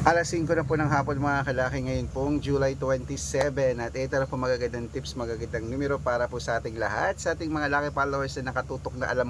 Alas 5 na po ng hapon mga kalaki, ngayon pong July 27, at ito na po magagandang tips, magagandang numero para po sa ating lahat, sa ating mga Lucky followers na nakatutok na alam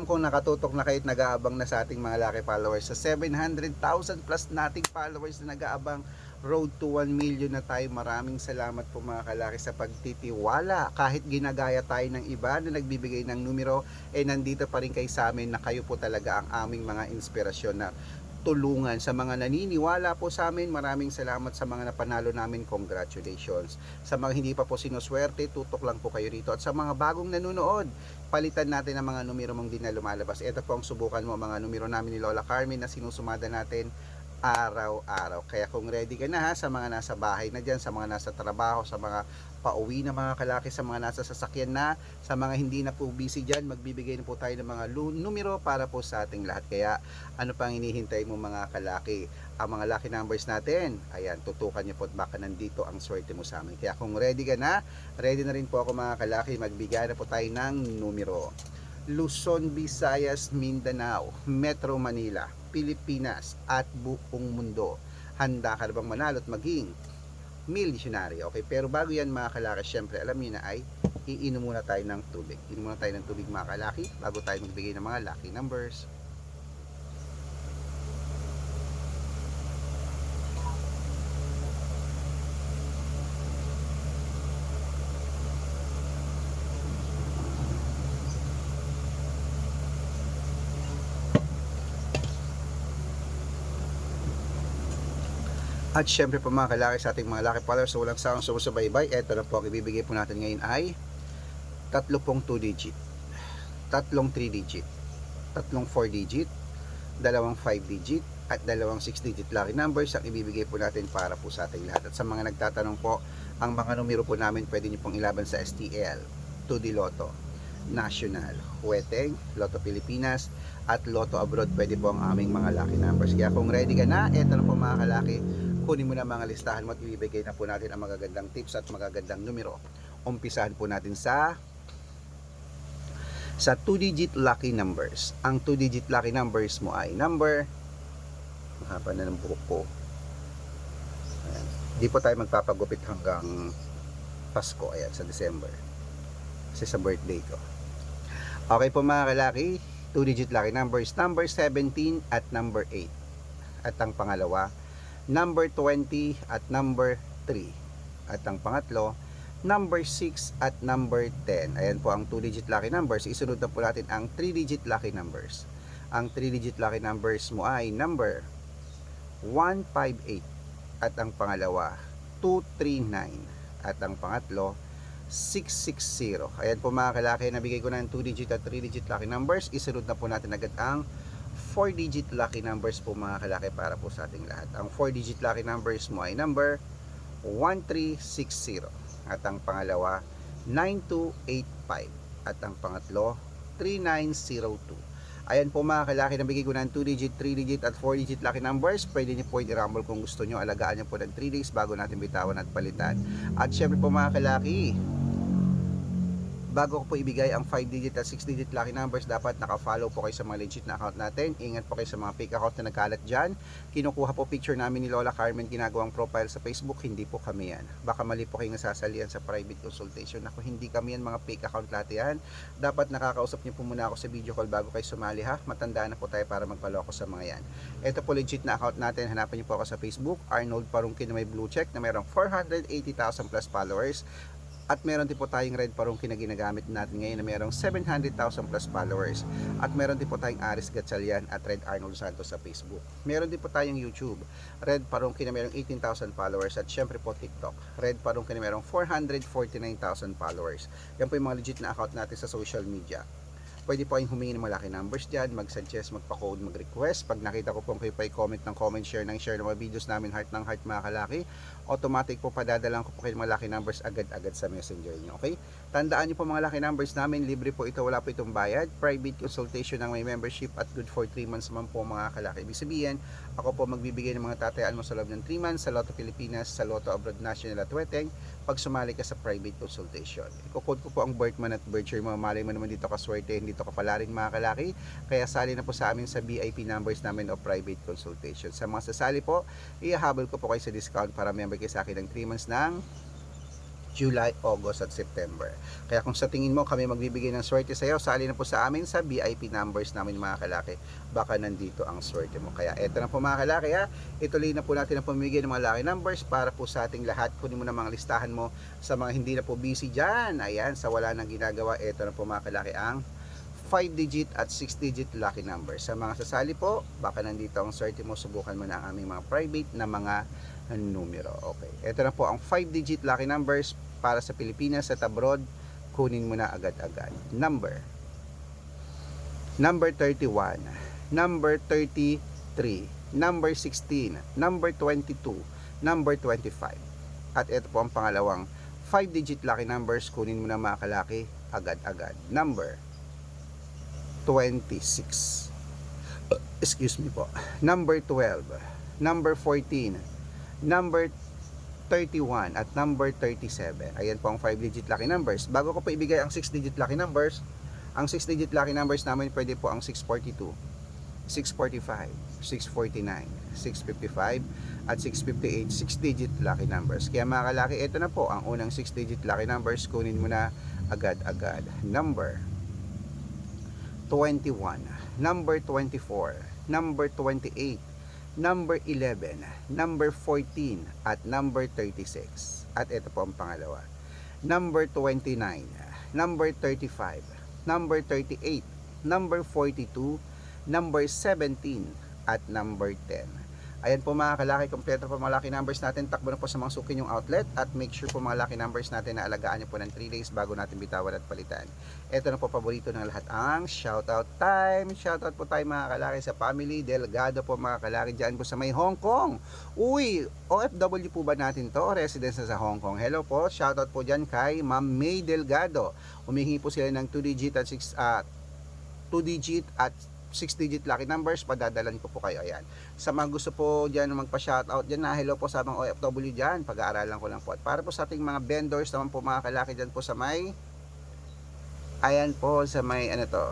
kong nakatutok na kayo at nag-aabang na sa ating mga Lucky followers sa 700,000 plus nating followers na nag-aabang. Road to 1 million na tayo. Maraming salamat po mga kalaki sa pagtitiwala. Kahit ginagaya tayo ng iba na nagbibigay ng numero, nandito pa rin kayo sa amin, na kayo po talaga ang aming mga inspirasyon na tulungan. Sa mga naniniwala po sa amin, maraming salamat. Sa mga napanalo namin, congratulations. Sa mga hindi pa po sinuswerte, tutok lang po kayo rito. At sa mga bagong nanonood, palitan natin ang mga numero mong di na lumalabas. Ito po ang subukan mo, mga numero namin ni Lola Carmen na sinusumada natin araw-araw. Kaya kung ready ka na ha, sa mga nasa bahay na dyan, sa mga nasa trabaho, sa mga pauwi na mga kalaki, sa mga nasa sasakyan na, sa mga hindi na po busy dyan, magbibigay na po tayo ng mga numero para po sa ating lahat. Kaya ano pang hinihintay mo mga kalaki? Ang mga lucky numbers natin, ayan, tutukan nyo po at baka nandito ang swerte mo sa amin. Kaya kung ready ka na, ready na rin po ako mga kalaki, magbigay na po tayo ng numero. Luzon, Visayas, Mindanao, Metro Manila, Pilipinas at buong mundo. Handa ka na bang manalo at maging milyonaryo? Okay, pero bago yan mga kalaki, syempre alam niyo na ay iinom muna tayo ng tubig. Inom muna tayo ng tubig mga kalaki bago tayo magbigay ng mga lucky numbers. At syempre po mga kalaki, sa ating mga lucky followers, so walang sawang sumusubaybay, eto na po ang ibibigay po natin ngayon ay tatlo pong 2 digit, tatlong 3 digit, tatlong 4 digit, dalawang 5 digit at dalawang 6 digit lucky numbers ang ibibigay po natin para po sa ating lahat. At sa mga nagtatanong po, ang mga numero po namin pwede nyo pong ilaban sa STL, 2D Lotto, National, Hueteng, Lotto Pilipinas at Lotto Abroad. Pwede po ang aming mga lucky numbers. Kaya kung ready ka na, eto na po mga kalaki, kunin mo na mga listahan mo at ibibigay na po natin ang magagandang tips at magagandang numero. Umpisahan po natin sa 2-digit lucky numbers. Ang 2-digit lucky numbers mo ay number, mahaba na ng buhok ko. Ayan. Di po tayo magpapagupit hanggang Pasko, ayan, sa December. Kasi sa birthday ko. Okay po mga kalaki, 2-digit lucky numbers, number 17 at number 8. At ang pangalawa, number 20 at number 3. At ang pangatlo, number 6 at number 10. Ayan po ang 2-digit lucky numbers. Isunod na po natin ang 3-digit lucky numbers. Ang 3-digit lucky numbers mo ay number 158 at ang pangalawa 239 at ang pangatlo 660. Ayan po mga kalaki, nabigay ko na ang 2-digit at 3-digit lucky numbers. Isunod na po natin agad ang 4-digit lucky numbers po mga kalaki para po sa ating lahat. Ang 4-digit lucky numbers mo ay number 1360 at ang pangalawa 9285 at ang pangatlo 3902. Ayan po mga kalaki, nabigay ko ng 2-digit, 3-digit at 4-digit lucky numbers. Pwede niyo po i-rumble kung gusto nyo. Alagaan nyo po ng 3 days bago natin bitawan at palitan. At syempre po mga kalaki, bago ko po ibigay ang 5-digit at 6-digit lucky numbers, dapat naka-follow po kayo sa mga legit na account natin. Ingat po kayo sa mga fake account na nagkalat dyan. Kinukuha po picture namin ni Lola Carmen, ginagawang profile sa Facebook. Hindi po kami yan. Baka mali po kayo nasasalian sa private consultation. Ako, hindi kami yan, mga fake account lahat yan. Dapat nakakausap niyo po muna ako sa video call bago kayo sumali ha. Matandaan na po tayo para magpaloko sa mga yan. Ito po legit na account natin. Hanapin niyo po ako sa Facebook, Arnold Parungkin, na may blue check, na mayroong 480,000 plus followers. At meron din po tayong Red Parungkin na ginagamit natin ngayon na merong 700,000 plus followers. At meron din po tayong Aris Gatchalian at Red Arnold Santos sa Facebook. Meron din po tayong YouTube, Red Parungkin na merong 18,000 followers. At syempre po TikTok, Red Parungkin na merong 449,000 followers. Yan po yung mga legit na account natin sa social media. Pwede po kayong humingi ng malaki numbers dyan, mag-suggest, magpa-code, mag-request. Pag nakita ko po kayo pa i-comment ng comment, share ng mga videos namin, heart ng heart mga kalaki, automatic po padadalang ko po kayo ng malaki numbers agad-agad sa messenger nyo. Okay? Tandaan nyo po mga lucky numbers namin, libre po ito, wala po itong bayad. Private consultation ng may membership at good for 3 months naman po mga kalaki. Ibig sabihin, ako po magbibigay ng mga tatayaan mo sa loob ng 3 months sa Lotto Pilipinas, sa Lotto Abroad National at Hueteng pag sumali ka sa private consultation. Iko-code ko po ang birth month at birth year mo. Malay mo naman dito ka swerte, hindi dito kapalarin mga kalaki. Kaya sali na po sa amin sa VIP numbers namin o private consultation. Sa mga sasali po, ihahabol ko po kayo sa discount para member kayo sa akin ng 3 months ng July, August at September. Kaya kung sa tingin mo kami magbibigay ng swerte sa iyo, sali na po sa amin sa VIP numbers namin mga kalaki. Baka nandito ang swerte mo. Kaya eto na po mga kalaki ha. Ituloy na po natin ang pamimigay ng mga lucky numbers para po sa ating lahat. Kunin mo na mga listahan mo sa mga hindi na po busy dyan. Ayan, sa wala nang ginagawa. Eto na po mga kalaki ang 5-digit at 6-digit lucky numbers. Sa mga sasali po, baka nandito ang swerte mo, subukan mo na ang aming mga private na mga numero. Okay. Ito na po ang 5-digit lucky numbers para sa Pilipinas at abroad. Kunin mo na agad-agad. Number 31, number 33, number 16, number 22, number 25. At ito po ang pangalawang 5-digit lucky numbers. Kunin mo na mga kalaki agad-agad. Number 26. Excuse me po. Number 12, number 14, number 31 at number 37. Ayan po ang 5-digit lucky numbers. Bago ko pa ibigay ang 6-digit lucky numbers, ang 6-digit lucky numbers namin pwede po ang 642, 645, 649, 655 at 658. 6-digit lucky numbers. Kaya mga kalaki, ito na po ang unang 6-digit lucky numbers. Kunin mo na agad-agad. Number 21, number 24, number 28, number 11, number 14, at number 36. At ito po ang pangalawa. Number 29, number 35, number 38, number 42, number 17, at number 10. Ayan po mga kalaki, kompleto po mga lucky numbers natin. Takbo na po sa mga sukin yung outlet at make sure po mga lucky numbers natin na alagaan nyo po ng 3 days bago natin bitawan at palitan. Ito na po paborito ng lahat ang shoutout time. Shoutout po tayo mga kalaki sa family Delgado po mga kalaki dyan po sa may Hong Kong. Uy, OFW po ba natin to? Residence na sa Hong Kong. Hello po, shoutout po dyan kay Ma'am May Delgado. Humihingi po sila ng 2-digit at 2-digit at 6-digit lucky numbers, padadalan ko po kayo. Ayan. Sa mga gusto po dyan magpa-shoutout dyan na hello po sa mga OFW dyan, pag-aaralan ko lang po. At para po sa ating mga vendors naman po mga kalaki dyan po sa may, ayan po sa may ano to,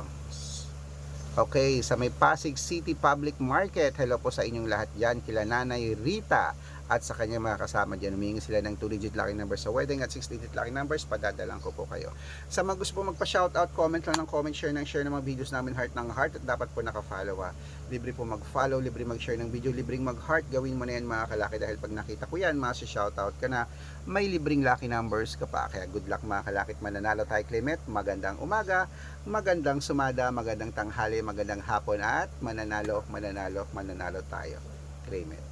okay, sa may Pasig City Public Market. Hello po sa inyong lahat dyan, kila Nanay Rita at sa kanyang mga kasama dyan. Humingi sila ng 2-digit lucky numbers sa wedding at 6-digit lucky numbers, padadalang ko po kayo. Sa mga gusto po magpa-shoutout, comment lang ng comment, share ng mga videos namin, heart ng heart, at dapat po naka-follow ha. Libre po mag-follow, libre mag-share ng video, libreng mag-heart. Gawin mo na yan mga kalaki dahil pag nakita ko yan, shoutout ka na, may libreng lucky numbers ka pa. Kaya good luck mga kalakit, mananalo tayo Clement. Magandang umaga, magandang sumada, magandang tanghali, magandang hapon at mananalo tayo Clement.